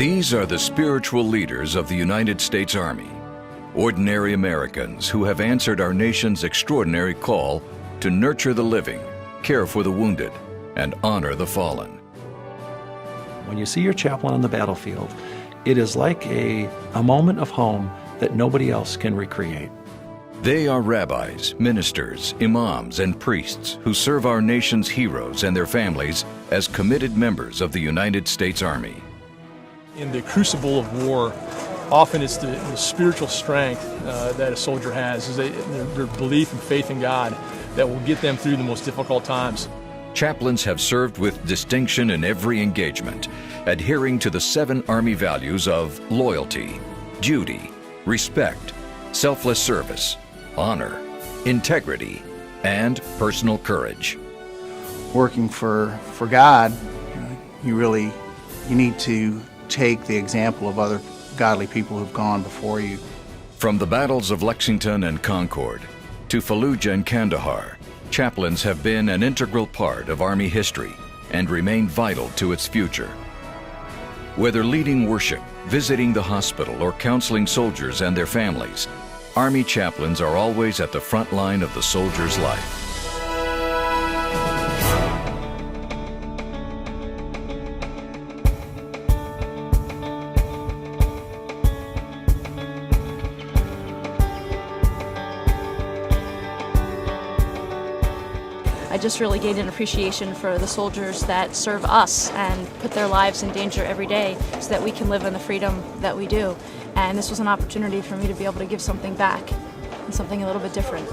These are the spiritual leaders of the United States Army, ordinary Americans who have answered our nation's extraordinary call to nurture the living, care for the wounded, and honor the fallen. When you see your chaplain on the battlefield, it is like a moment of home that nobody else can recreate. They are rabbis, ministers, imams, and priests who serve our nation's heroes and their families as committed members of the United States Army. In the crucible of war, often it's the spiritual strength that a soldier has, is their belief and faith in God that will get them through the most difficult times. Chaplains have served with distinction in every engagement, adhering to the 7 Army values of loyalty, duty, respect, selfless service, honor, integrity, and personal courage. Working for God, you need to take the example of other godly people who've gone before you. From the battles of Lexington and Concord to Fallujah and Kandahar, chaplains have been an integral part of Army history and remain vital to its future. Whether leading worship, visiting the hospital, or counseling soldiers and their families, Army chaplains are always at the front line of the soldier's life. I just really gained an appreciation for the soldiers that serve us and put their lives in danger every day so that we can live in the freedom that we do. And this was an opportunity for me to be able to give something back and something a little bit different.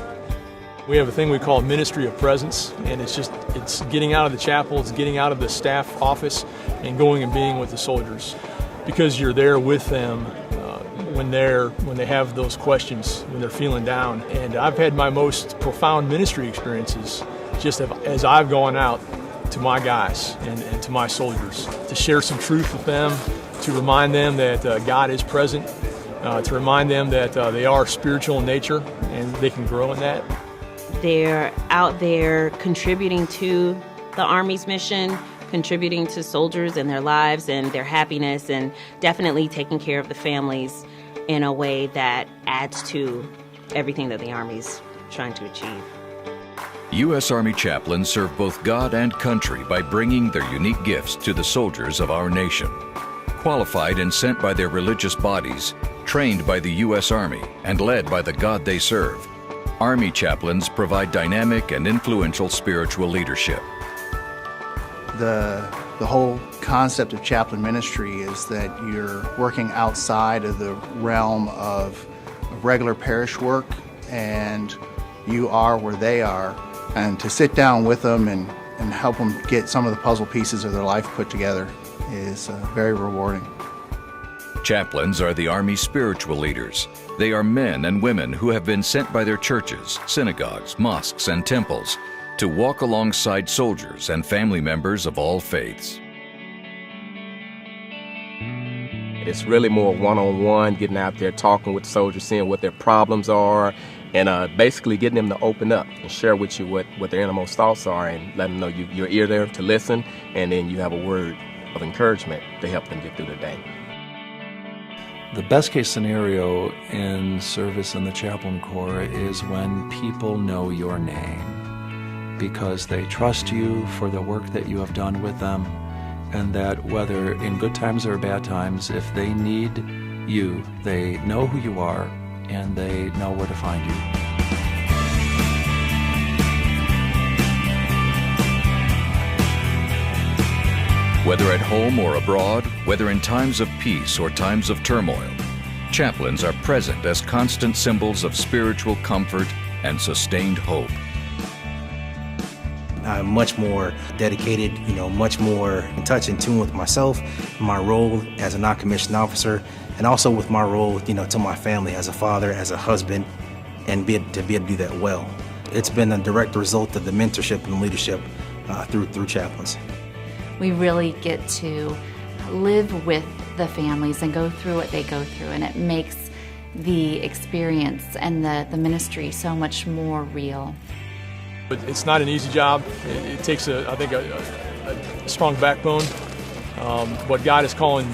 We have a thing we call Ministry of Presence, and it's getting out of the chapel, it's getting out of the staff office and going and being with the soldiers, because you're there with them when they have those questions, when they're feeling down. And I've had my most profound ministry experiences just as I've gone out to my guys and to my soldiers to share some truth with them, to remind them that God is present, to remind them that they are spiritual in nature and they can grow in that. They're out there contributing to the Army's mission, contributing to soldiers and their lives and their happiness, and definitely taking care of the families in a way that adds to everything that the Army's trying to achieve. U.S. Army chaplains serve both God and country by bringing their unique gifts to the soldiers of our nation. Qualified and sent by their religious bodies, trained by the U.S. Army, and led by the God they serve, Army chaplains provide dynamic and influential spiritual leadership. The whole concept of chaplain ministry is that you're working outside of the realm of regular parish work, and you are where they are. And to sit down with them and help them get some of the puzzle pieces of their life put together is very rewarding. Chaplains are the Army's spiritual leaders. They are men and women who have been sent by their churches, synagogues, mosques, and temples to walk alongside soldiers and family members of all faiths. It's really more one-on-one, getting out there, talking with soldiers, seeing what their problems are, and basically getting them to open up and share with you what their innermost thoughts are, and let them know your ear there to listen, and then you have a word of encouragement to help them get through the day. The best case scenario in service in the Chaplain Corps is when people know your name because they trust you for the work that you have done with them, and that whether in good times or bad times, if they need you, they know who you are and they know where to find you. Whether at home or abroad, whether in times of peace or times of turmoil, chaplains are present as constant symbols of spiritual comfort and sustained hope. I'm much more dedicated, much more in touch and tune with myself, my role as a non-commissioned officer, and also with my role, to my family as a father, as a husband, and to be able to do that well. It's been a direct result of the mentorship and leadership through chaplains. We really get to live with the families and go through what they go through, and it makes the experience and the ministry so much more real. It's not an easy job. It takes, I think, a strong backbone. What God is calling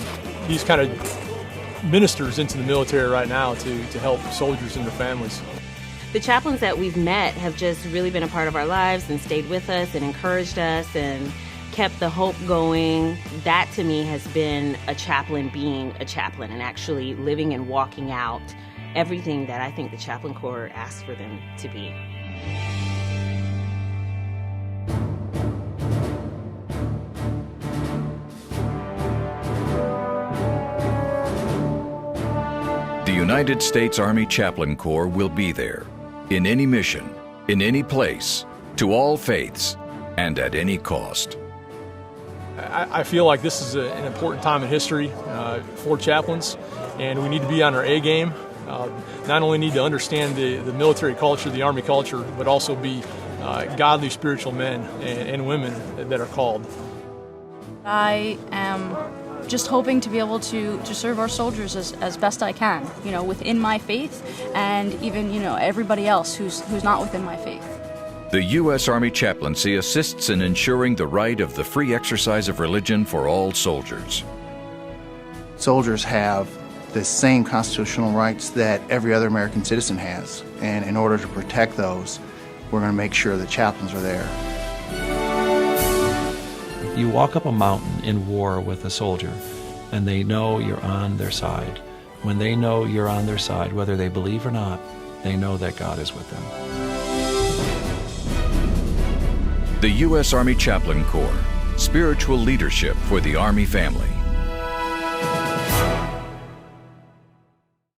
these kind of ministers into the military right now to help soldiers and their families. The chaplains that we've met have just really been a part of our lives and stayed with us and encouraged us and kept the hope going. That to me has been a chaplain being a chaplain and actually living and walking out everything that I think the Chaplain Corps asks for them to be. The United States Army Chaplain Corps will be there, in any mission, in any place, to all faiths, and at any cost. I feel like this is an important time in history for chaplains, and we need to be on our A game. Not only need to understand the military culture, the Army culture, but also be godly spiritual men and women that are called. I am just hoping to be able to serve our soldiers as best I can, within my faith, and even, everybody else who's not within my faith. The U.S. Army Chaplaincy assists in ensuring the right of the free exercise of religion for all soldiers. Soldiers have the same constitutional rights that every other American citizen has, and in order to protect those, we're going to make sure the chaplains are there. You walk up a mountain in war with a soldier, and they know you're on their side. When they know you're on their side, whether they believe or not, they know that God is with them. The U.S. Army Chaplain Corps, spiritual leadership for the Army family.